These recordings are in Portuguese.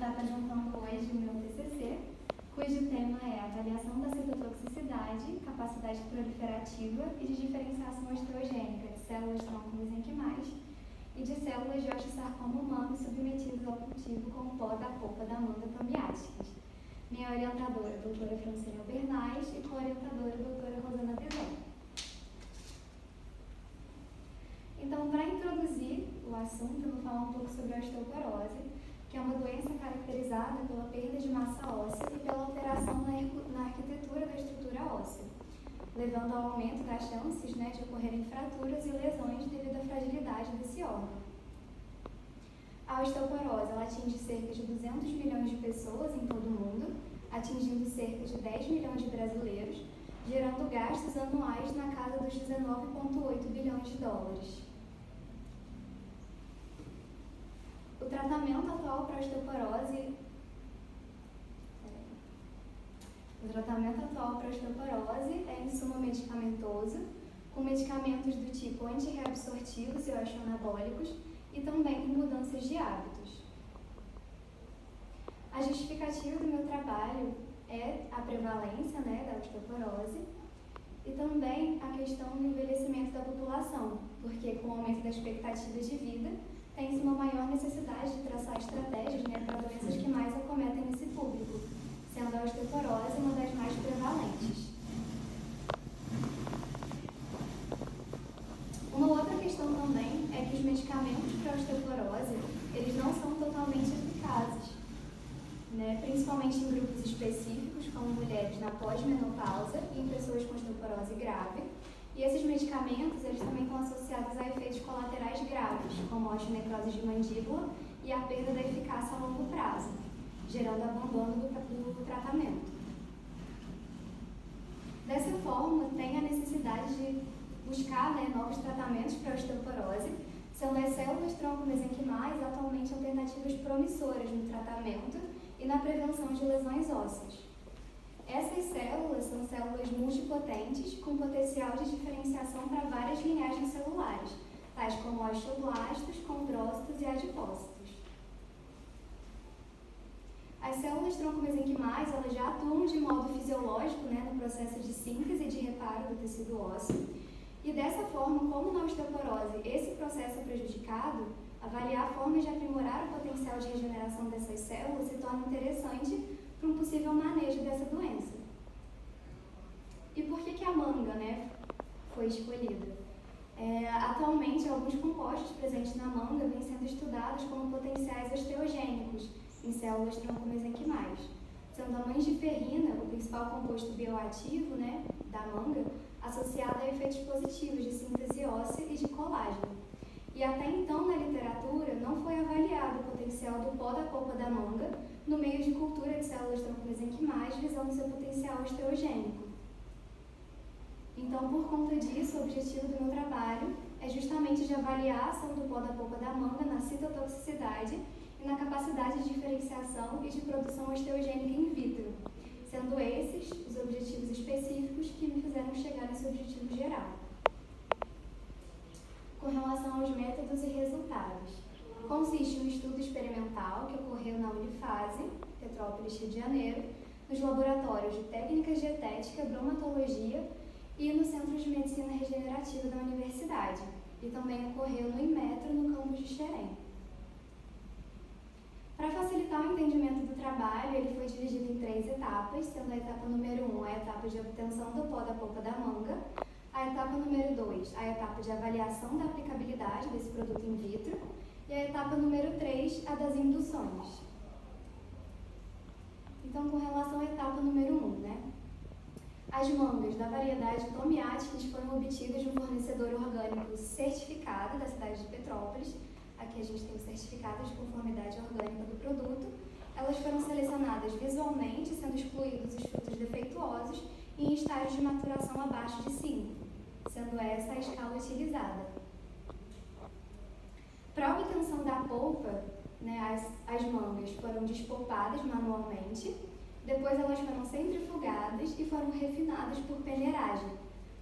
trata de um campo hoje do meu TCC, cujo tema é avaliação da citotoxicidade, capacidade proliferativa e de diferenciação osteogênica de células tronco mesenquimais e de células de osteosarcoma humano submetidas ao cultivo com pó da polpa da manga tomiáticas. Minha orientadora é a doutora Francina Bernais e co-orientadora a doutora Rosana Bizon. Então, para introduzir o assunto, eu vou falar um pouco sobre a osteoporose, que é uma doença caracterizada pela perda de massa óssea e pela alteração na arquitetura da estrutura óssea, levando ao aumento das chances de ocorrerem fraturas e lesões devido à fragilidade desse órgão. A osteoporose ela atinge cerca de 200 milhões de pessoas em todo o mundo, atingindo cerca de 10 milhões de brasileiros, gerando gastos anuais na casa dos 19,8 bilhões de dólares. O tratamento atual para a osteoporose é, em suma, medicamentoso, com medicamentos do tipo antirreabsortivos e osteoanabólicos e também com mudanças de hábitos. A justificativa do meu trabalho é a prevalência da osteoporose e também a questão do envelhecimento da população, porque com o aumento da expectativa de vida, tem-se uma maior necessidade de traçar estratégias para doenças que mais acometem esse público, sendo a osteoporose uma das mais prevalentes. Uma outra questão também é que os medicamentos para a osteoporose, eles não são totalmente eficazes, principalmente em grupos específicos, como mulheres na pós-menopausa e em pessoas com osteoporose grave. E esses medicamentos, eles também estão associados a efeitos colaterais graves, como a osteonecrose de mandíbula e a perda da eficácia a longo prazo, gerando abandono do tratamento. Dessa forma, tem a necessidade de buscar novos tratamentos para a osteoporose, sendo as células tronco mesenquimais atualmente alternativas promissoras no tratamento e na prevenção de lesões ósseas. Essas células são células multipotentes com potencial de diferenciação para várias linhagens celulares, tais como osteoblastos, condrócitos e adipócitos. As células tronco-mesenquimais elas já atuam de modo fisiológico no processo de síntese e de reparo do tecido ósseo, e dessa forma, como na osteoporose esse processo é prejudicado, avaliar formas de aprimorar o potencial de regeneração dessas células se torna interessante para um possível manejo dessa doença. E por que a manga foi escolhida? Atualmente, alguns compostos presentes na manga vêm sendo estudados como potenciais osteogênicos em células tronco-mesenquimais, sendo a mangiferrina, o principal composto bioativo da manga, associado a efeitos positivos de síntese óssea e de colágeno. E até então, na literatura, não foi avaliado o potencial do pó da polpa da manga no meio de cultura de células tronco-mesenquimais, visando seu potencial osteogênico. Então, por conta disso, o objetivo do meu trabalho é justamente de avaliar a ação do pó da polpa da manga na citotoxicidade e na capacidade de diferenciação e de produção osteogênica in vitro, sendo esses os objetivos específicos que me fizeram chegar nesse objetivo geral. Com relação aos métodos e resultados, consiste em um estudo experimental que ocorreu na Unifase, Petrópolis, Rio de Janeiro, nos laboratórios de técnicas dietética, bromatologia e no Centro de Medicina Regenerativa da Universidade, e também ocorreu no Inmetro, no campus de Xerém. Para facilitar o entendimento do trabalho, ele foi dividido em 3 etapas, sendo a etapa número 1 a etapa de obtenção do pó da polpa da manga, a etapa número 2, a etapa de avaliação da aplicabilidade desse produto in vitro, e a etapa número 3, a das induções. Então, com relação à etapa número 1, as mangas da variedade tomiáticas foram obtidas de um fornecedor orgânico certificado da cidade de Petrópolis. Aqui a gente tem o certificado de conformidade orgânica do produto. Elas foram selecionadas visualmente, sendo excluídos os frutos defeituosos e em estágio de maturação abaixo de 5, sendo essa a escala utilizada. Para a obtenção da polpa, as mangas foram despolpadas manualmente, depois elas foram centrifugadas e foram refinadas por peneiragem,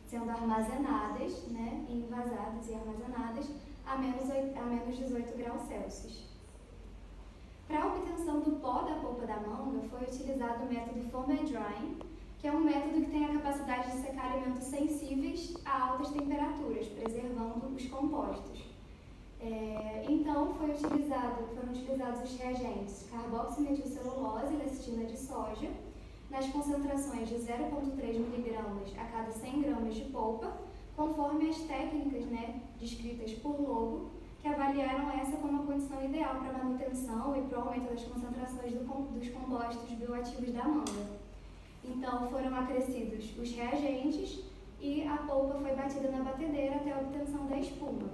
sendo armazenadas, envasadas e armazenadas a menos 18 graus Celsius. Para a obtenção do pó manga foi utilizado o método foam and drying, que é um método que tem a capacidade de secar alimentos sensíveis a altas temperaturas, preservando os compostos. Então, foram utilizados os reagentes carboximetilcelulose e lecitina de soja, nas concentrações de 0,3 mg a cada 100 gramas de polpa, conforme as técnicas, né, descritas por Lobo, que avaliaram essa como a condição ideal para a manutenção e para o aumento das concentrações dos compostos bioativos da manga. Então, foram acrescidos os reagentes e a polpa foi batida na batedeira até a obtenção da espuma.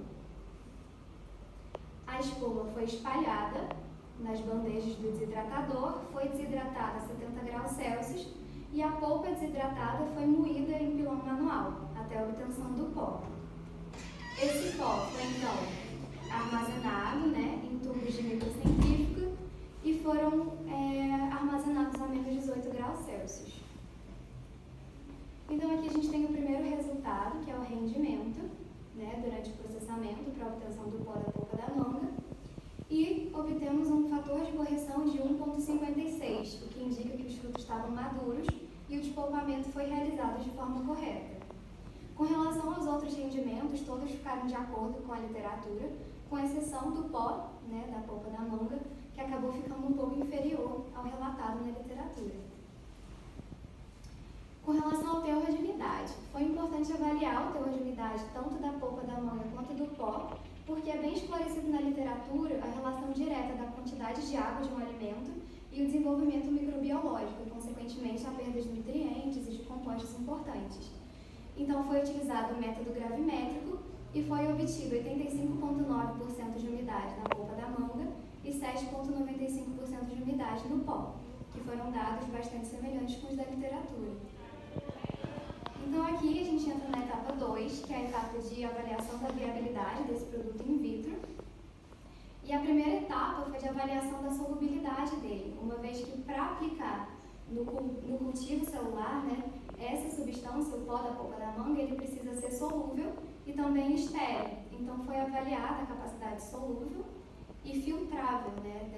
A espuma foi espalhada nas bandejas do desidratador, foi desidratada a 70 graus Celsius e a polpa desidratada foi moída em pilão manual até a obtenção do pó. Esse pó foi então armazenado, né, em tubos de microcentrífuga e foram armazenados a menos 18 graus Celsius. Então aqui a gente tem o primeiro resultado, que é o rendimento, né, durante o processamento para a obtenção do pó da polpa da manga, e obtemos um fator de correção de 1,56, o que indica que os frutos estavam maduros e o despolpamento foi realizado de forma correta. Com relação aos outros rendimentos, todos ficaram de acordo com a literatura, com exceção do pó, né, da polpa da manga, que acabou ficando um pouco inferior ao relatado na literatura. Com relação ao teor de umidade, foi importante avaliar o teor de umidade tanto da polpa da manga quanto do pó, porque é bem esclarecido na literatura a relação direta da quantidade de água de um alimento e o desenvolvimento microbiológico, e, consequentemente, a perda de nutrientes e de compostos importantes. Então, foi utilizado o método gravimétrico e foi obtido 85,9% de umidade na polpa da manga e 7,95% de umidade no pó, que foram dados bastante semelhantes com os da literatura. Então aqui a gente entra na etapa 2, que é a etapa de avaliação da viabilidade desse produto in vitro. E a primeira etapa foi de avaliação da solubilidade dele, uma vez que para aplicar no cultivo celular, né, essa substância, o pó da polpa da manga, ele precisa ser solúvel e também estéril. Então foi avaliada a capacidade solúvel e filtrável, né,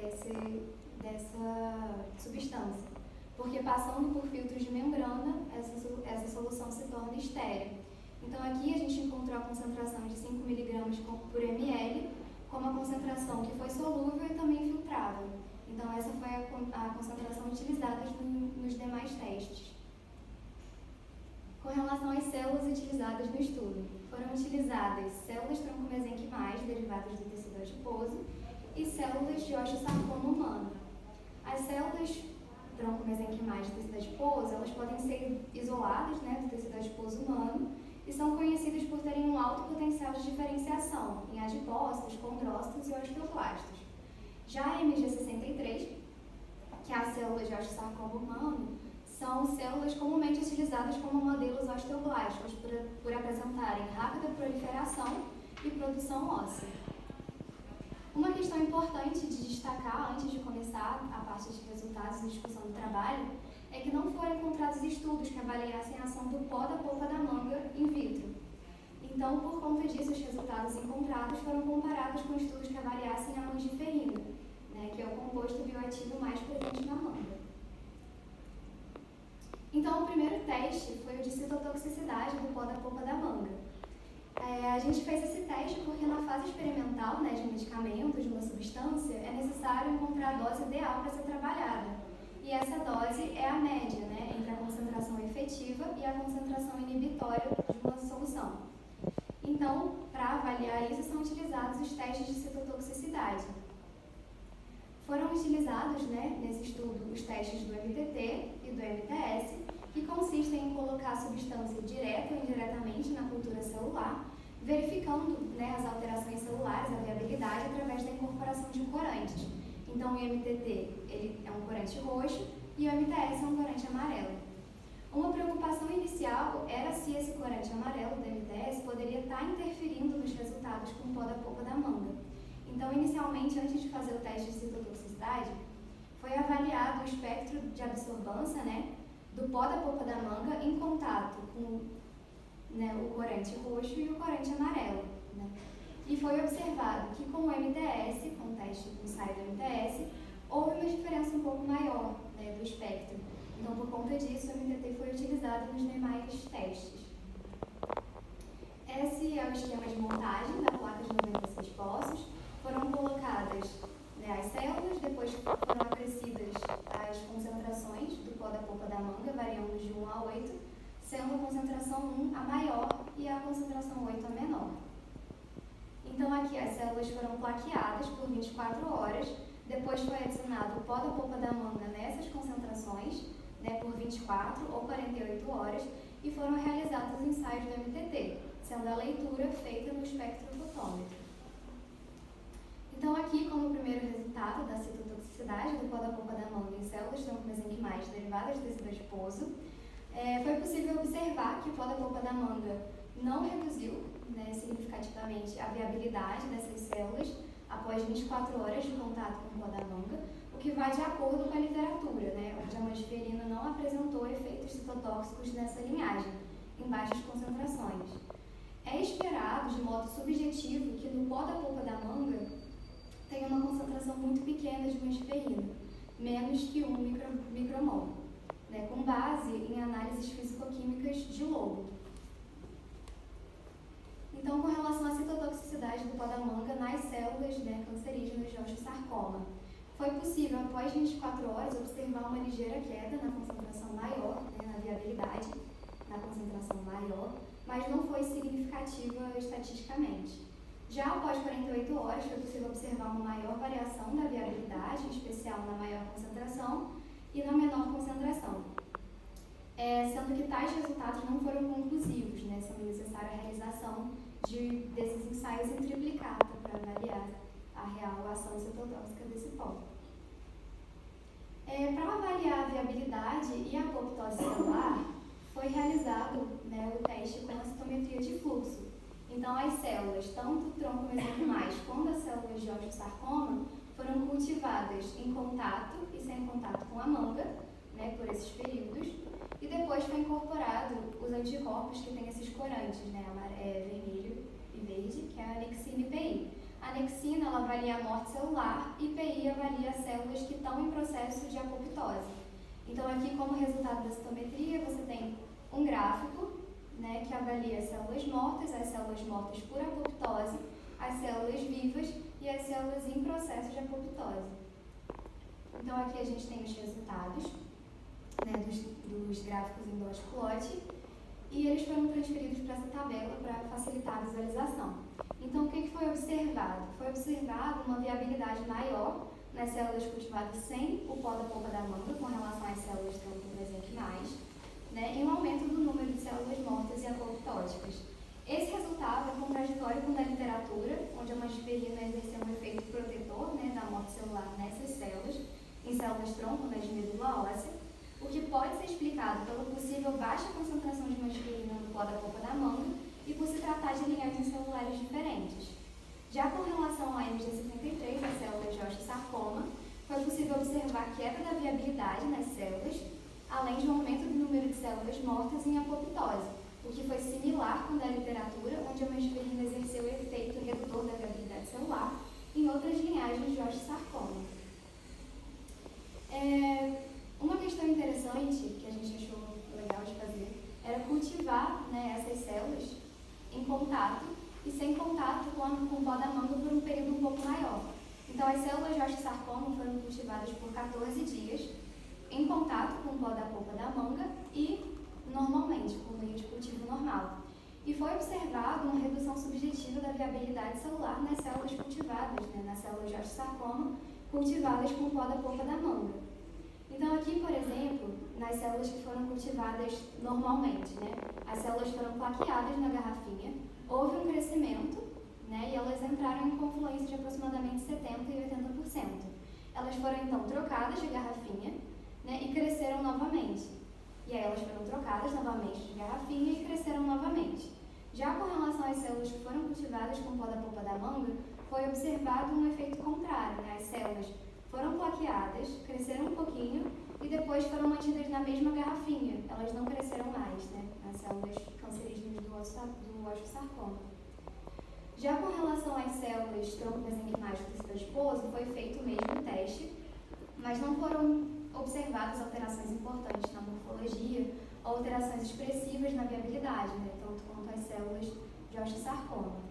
dessa substância. Porque passando por filtros de membrana, essa solução se torna estéril. Então aqui a gente encontrou a concentração de 5 mg por ml, como a concentração que foi solúvel e também filtrável. Então essa foi a concentração utilizada nos demais testes. Com relação às células utilizadas no estudo, foram utilizadas células tronco-mesenquimais derivadas do tecido adiposo e células de osteosarcoma humano. As células tronco-mesenquimais de tecido adiposo, elas podem ser isoladas, né, do tecido adiposo humano e são conhecidas por terem um alto potencial de diferenciação em adipócitos, condrócitos e osteoclastos. Já a MG63, que é a célula de osteosarcoma humano, são células comumente utilizadas como modelos osteoblásticos por apresentarem rápida proliferação e produção óssea. Uma questão importante de destacar antes de começar a parte de resultados e discussão do trabalho é que não foram encontrados estudos que avaliassem a ação do pó da polpa da manga in vitro. Então, por conta disso, os resultados encontrados foram comparados com estudos que avaliassem a mangiferina, né, que é o composto bioativo mais presente na manga. Então, o primeiro teste foi o de citotoxicidade do pó da polpa da manga. A gente fez esse teste porque na fase experimental, né, de medicamento, de uma substância, é necessário encontrar a dose ideal para ser trabalhada. E essa dose é a média, né, entre a concentração efetiva e a concentração inibitória de uma solução. Então, para avaliar isso, são utilizados os testes de citotoxicidade. Foram utilizados, né, nesse estudo os testes do MTT e do MTS, que consistem em colocar a substância direta ou indiretamente na cultura celular, verificando, né, as alterações celulares, a viabilidade, através da incorporação de corantes. Então, o MTT ele é um corante roxo e o MTS é um corante amarelo. Uma preocupação inicial era se esse corante amarelo do MTS poderia estar interferindo nos resultados com o pó da polpa da manga. Então, inicialmente, antes de fazer o teste de citotoxicidade, foi avaliado o espectro de absorvância, né, do pó da polpa da manga em contato com, né, o corante roxo e o corante amarelo, né? E foi observado que com o MTS, com o teste do ensaio do MTS, houve uma diferença um pouco maior conta disso, o MTT foi utilizado nos demais testes. Esse é o esquema de montagem da placa de 96 poços. Foram colocadas, né, as células, depois foram acrescidas as concentrações do pó da polpa da manga, variando de 1 a 8, sendo a concentração 1 a maior e a concentração 8 a menor. Então aqui as células foram plaqueadas por 24 horas, depois foi adicionado o pó da polpa da manga nessas concentrações, né, por 24 ou 48 horas, e foram realizados os ensaios do MTT, sendo a leitura feita no espectrofotômetro. Então aqui, como primeiro resultado da citotoxicidade do pó da polpa da manga em células tronco-mesenquimais derivadas de tecido adiposo, foi possível observar que o pó da polpa da manga não reduziu, né, significativamente a viabilidade dessas células após 24 horas de contato com o pó da manga, o que vai de acordo com a literatura, né, onde a mangiferina não apresentou efeitos citotóxicos nessa linhagem, em baixas concentrações. É esperado, de modo subjetivo, que no pó da polpa da manga tenha uma concentração muito pequena de mangiferina, menos que 1 micromol, né, com base em análises fisicoquímicas de lobo. Então, com relação à citotoxicidade do pó da manga nas células, né, cancerígenas de osteosarcoma, foi possível, após 24 horas, observar uma ligeira queda na concentração maior, né, na viabilidade, na concentração maior, mas não foi significativa estatisticamente. Já após 48 horas, foi possível observar uma maior variação da viabilidade, em especial na maior concentração e na menor concentração, sendo que tais resultados não foram conclusivos, né, sendo necessária a realização desses ensaios em triplicata para avaliar a real ação citotóxica desse pó. Para avaliar a viabilidade e a apoptose celular, foi realizado, né, o teste com a citometria de fluxo. Então, as células, tanto tronco-mesenquimais quanto as células de osteosarcoma, foram cultivadas em contato e sem contato com a manga, né, por esses períodos, e depois foi incorporado os anticorpos que têm esses corantes, né, vermelho e verde, que é a anexina e PI. A anexina, ela avalia a morte celular e PI avalia as células que estão em processo de apoptose. Então, aqui, como resultado da citometria, você tem um gráfico, né, que avalia as células mortas por apoptose, as células vivas e as células em processo de apoptose. Então, aqui a gente tem os resultados, né, dos gráficos em dot plot, e eles foram transferidos para essa tabela para facilitar a visualização. Então, o que foi observado? Foi observado uma viabilidade maior nas células cultivadas sem o pó da polpa da manga com relação às células tronco-mesenquimais, né, e um aumento do número de células mortas e apoptóticas. Esse resultado é contraditório com a da literatura, onde a mangiferina exerceu um efeito protetor, né, da morte celular nessas células, em células tronco, né, de medula óssea, o que pode ser explicado pela possível baixa concentração de mangiferina no pó da polpa da manga e por se tratar de linhagens celulares diferentes. Já com relação ao MG53, as células de osteosarcoma, foi possível observar queda da viabilidade nas células, além de um aumento do número de células mortas em apoptose, o que foi similar com o da literatura, onde a mangiferina exerceu o efeito redutor da viabilidade celular em outras linhagens de osteosarcoma. Uma questão interessante que a gente achou legal de fazer era cultivar, né, essas células em contato e sem contato com o pó da manga por um período um pouco maior. Então, as células de osteosarcoma foram cultivadas por 14 dias em contato com o pó da polpa da manga e normalmente, com o meio de cultivo normal. E foi observado uma redução subjetiva da viabilidade celular nas células cultivadas, né, nas células de osteosarcoma cultivadas com o pó da polpa da manga. Então, aqui, por exemplo, nas células que foram cultivadas normalmente, né, as células foram plaqueadas na garrafinha, houve um crescimento, né, e elas entraram em confluência de aproximadamente 70% e 80%. Elas foram, então, trocadas de garrafinha, né, e cresceram novamente. E aí elas foram trocadas novamente de garrafinha e cresceram novamente. Já com relação às células que foram cultivadas com pó da polpa da manga, foi observado um efeito contrário, né? As células foram plaqueadas, cresceram um pouquinho e depois foram mantidas na mesma garrafinha. Elas não cresceram mais, né? As células cancerígenas do osteosarcoma. Já com relação às células tronco-mesenquimais do tecido adiposo, foi feito o mesmo teste, mas não foram observadas alterações importantes na morfologia ou alterações expressivas na viabilidade, né, tanto quanto as células de osteosarcoma.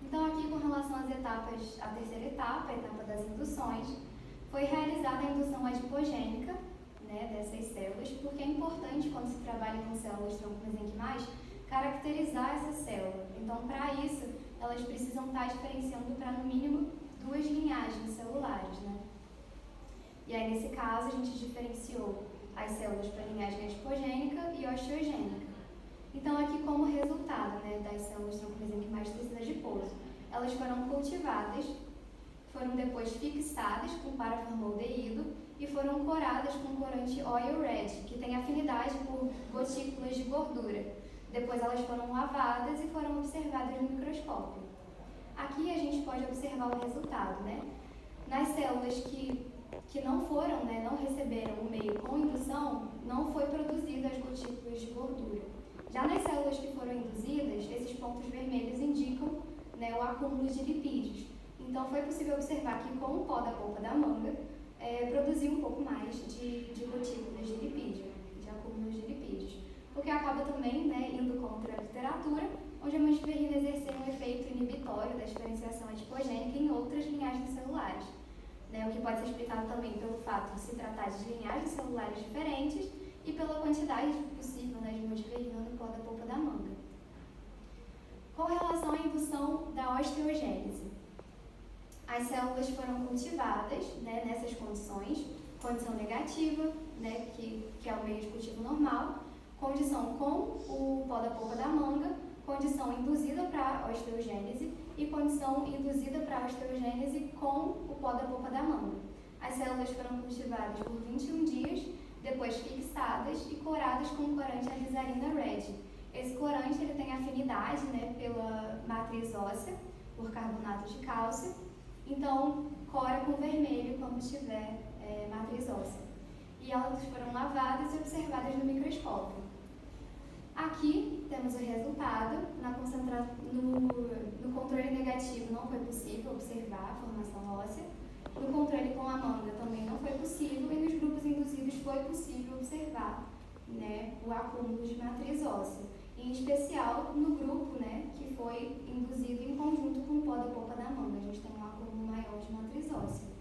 Então, aqui com relação às etapas, a terceira etapa, a etapa das induções, foi realizada a indução adipogênica, né, dessas células, porque é importante, quando se trabalha com células tronco-mesenquimais, caracterizar essa célula. Então, para isso, elas precisam estar diferenciando para, no mínimo, 2 linhagens celulares, né? E aí, nesse caso, a gente diferenciou as células para linhagem adipogênica e osteogênica. Então, aqui como resultado, né, das células tronco-mesenquimais de tecido adiposo, elas foram cultivadas, foram depois fixadas com paraformaldeído e foram coradas com corante oil red, que tem afinidade por gotículas de gordura. Depois elas foram lavadas e foram observadas no microscópio. Aqui a gente pode observar o resultado, né? Nas células que não foram, né, não receberam o meio com indução, não foi produzida as gotículas de gordura. Já nas células que foram induzidas, esses pontos vermelhos indicam, né, o acúmulo de lipídios. Então foi possível observar que com o pó da polpa da manga, produziu um pouco mais de gotículas de lipídio, de acúmulos de lipídios. O que acaba também, né, indo contra a literatura, onde a multiferrina exerceu um efeito inibitório da diferenciação adipogênica em outras linhagens celulares. Né, o que pode ser explicado também pelo fato de se tratar de linhagens celulares diferentes e pela quantidade possível, né, de multiferrina no pó da polpa da manga. Com relação à indução da osteogênese, as células foram cultivadas, né, nessas condições, condição negativa, né, que é o meio de cultivo normal, condição com o pó da polpa da manga, condição induzida para a osteogênese e condição induzida para a osteogênese com o pó da polpa da manga. As células foram cultivadas por 21 dias, depois fixadas e coradas com o corante alizarina red. Esse corante ele tem afinidade, né, pela matriz óssea, por carbonato de cálcio, então cora com vermelho quando tiver matriz óssea. E elas foram lavadas e observadas no microscópio. Aqui temos o resultado. No controle negativo não foi possível observar a formação óssea. No controle com a manga também não foi possível. E nos grupos induzidos foi possível observar, né, o acúmulo de matriz óssea. Em especial no grupo, né, que foi induzido em conjunto com o pó da polpa da manga. A gente tem um acúmulo maior de matriz óssea.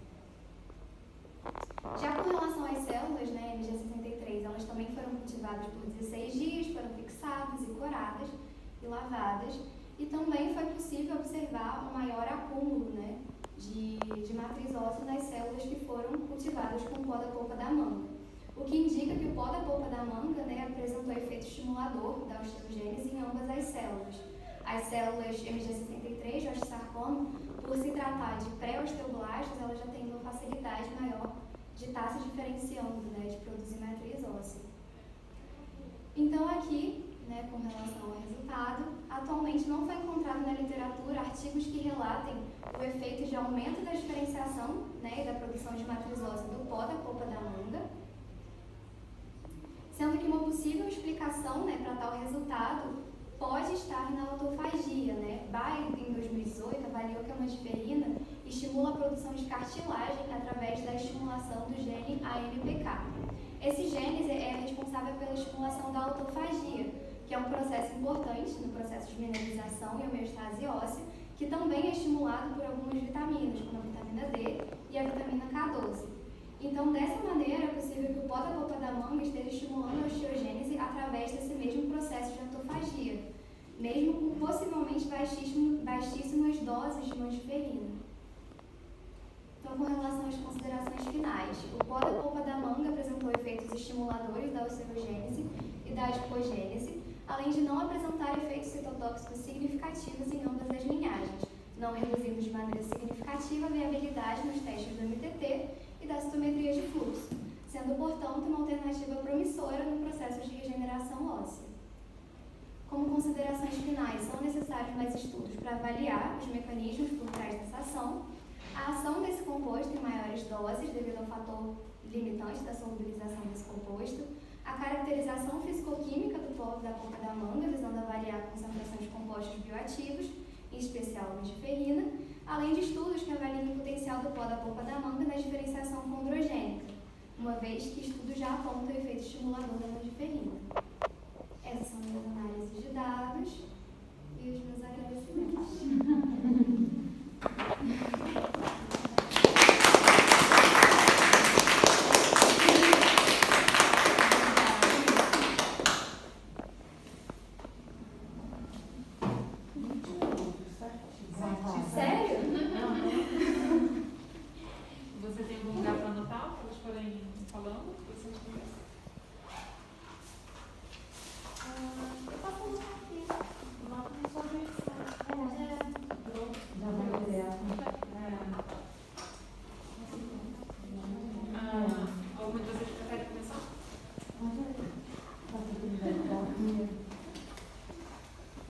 Já com relação às células, né, MG63, elas também foram cultivadas por 16 dias, foram fixadas e coradas e lavadas, e também foi possível observar um maior acúmulo, né, de matriz óssea nas células que foram cultivadas com o pó da polpa da manga. O que indica que o pó da polpa da manga, né, apresentou efeito estimulador da osteogênese em ambas as células. As células MG63 de osteosarcoma, por se tratar de pré-osteoblastos, elas já têm uma facilidade maior de estar se diferenciando, né, de produzir matriz óssea. Então aqui, né, com relação ao resultado, atualmente não foi encontrado na literatura artigos que relatem o efeito de aumento da diferenciação, né, e da produção de matriz óssea do pó da polpa da manga, sendo que uma possível explicação, né, para tal resultado pode estar na autofagia, né? Bayer, em 2018, avaliou que a multiferrina estimula a produção de cartilagem através da estimulação do gene AMPK. Esse gene é responsável pela estimulação da autofagia, que é um processo importante no processo de mineralização e homeostase óssea, que também é estimulado por algumas vitaminas, como a vitamina D e a vitamina K12. Então, dessa maneira, é possível que o pó da polpa da manga esteja estimulando a osteogênese através desse mesmo processo de autofagia, mesmo com possivelmente baixíssimas doses de multiferrina. Então, com relação às considerações finais, o pó da polpa da manga apresentou efeitos estimuladores da osteogênese e da adipogênese, além de não apresentar efeitos citotóxicos significativos em ambas as linhagens, não reduzindo de maneira significativa a viabilidade nos testes do MTT e da citometria de fluxo, sendo, portanto, uma alternativa promissora no processo de regeneração óssea. Como considerações finais, são necessários mais estudos para avaliar os mecanismos por trás dessa ação, a ação desse composto em maiores doses devido ao fator limitante da solubilização desse composto, a caracterização fisicoquímica do pó da polpa da manga, visando avaliar a concentração de compostos bioativos, em especial a multiferrina, além de estudos que avaliem o potencial do pó da polpa da manga na diferenciação condrogênica, uma vez que estudos já apontam o efeito estimulador da nodiferina.